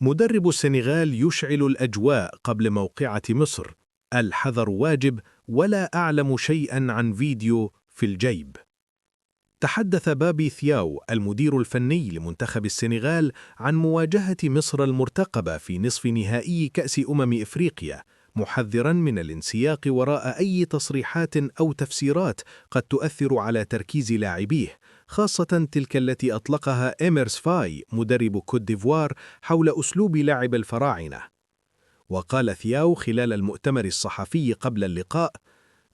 مدرب السنغال يشعل الأجواء قبل موقعة مصر. الحذر واجب، ولا أعلم شيئا عن فيديو في الجيب. تحدث بابي ثياو المدير الفني لمنتخب السنغال عن مواجهة مصر المرتقبة في نصف نهائي كأس إفريقيا، محذرا من الانسياق وراء أي تصريحات أو تفسيرات قد تؤثر على تركيز لاعبيه، خاصة تلك التي أطلقها إميرس فاي مدرب كوت ديفوار حول أسلوب لعب الفراعنة. وقال ثياو خلال المؤتمر الصحفي قبل اللقاء: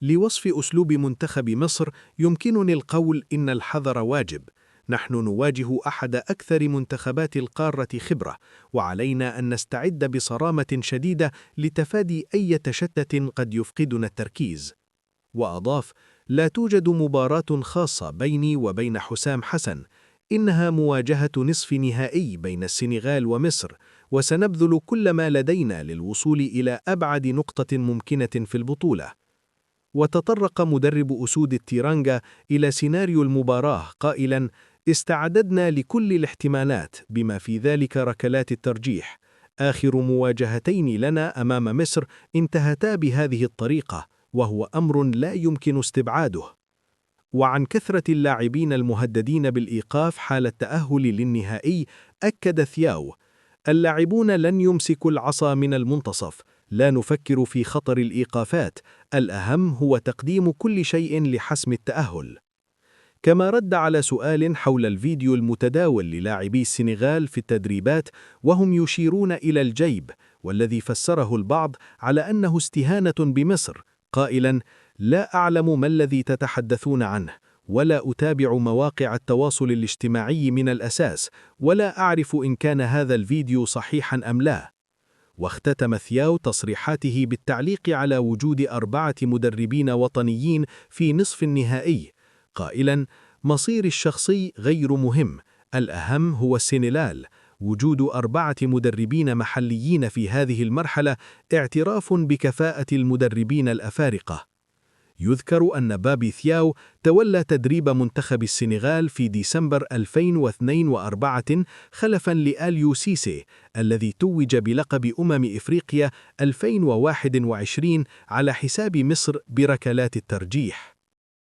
لوصف أسلوب منتخب مصر يمكنني القول إن الحذر واجب. نحن نواجه أحد أكثر منتخبات القارة خبرة، وعلينا أن نستعد بصرامة شديدة لتفادي أي تشتت قد يفقدنا التركيز. وأضاف: لا توجد مباراة خاصة بيني وبين حسام حسن، إنها مواجهة نصف نهائي بين السنغال ومصر، وسنبذل كل ما لدينا للوصول إلى أبعد نقطة ممكنة في البطولة. وتطرق مدرب أسود التيرانجا إلى سيناريو المباراة قائلاً: استعددنا لكل الاحتمالات بما في ذلك ركلات الترجيح. آخر مواجهتين لنا أمام مصر انتهتا بهذه الطريقة، وهو أمر لا يمكن استبعاده. وعن كثرة اللاعبين المهددين بالإيقاف حال التأهل للنهائي، أكد ثياو: اللاعبون لن يمسكوا العصا من المنتصف، لا نفكر في خطر الإيقافات، الأهم هو تقديم كل شيء لحسم التأهل. كما رد على سؤال حول الفيديو المتداول للاعبي السنغال في التدريبات وهم يشيرون إلى الجيب، والذي فسره البعض على أنه استهانة بمصر، قائلاً: لا أعلم ما الذي تتحدثون عنه، ولا أتابع مواقع التواصل الاجتماعي من الأساس، ولا أعرف إن كان هذا الفيديو صحيحاً أم لا. واختتم ثياو تصريحاته بالتعليق على وجود 4 مدربين وطنيين في نصف النهائي، قائلاً: مصيري الشخصي غير مهم، الأهم هو السنغال. وجود 4 مدربين محليين في هذه المرحلة اعتراف بكفاءة المدربين الأفارقة. يذكر أن بابي ثياو تولى تدريب منتخب السنغال في ديسمبر 2002 خلفاً لآليو سيسي الذي توج بلقب إفريقيا 2021 على حساب مصر بركلات الترجيح.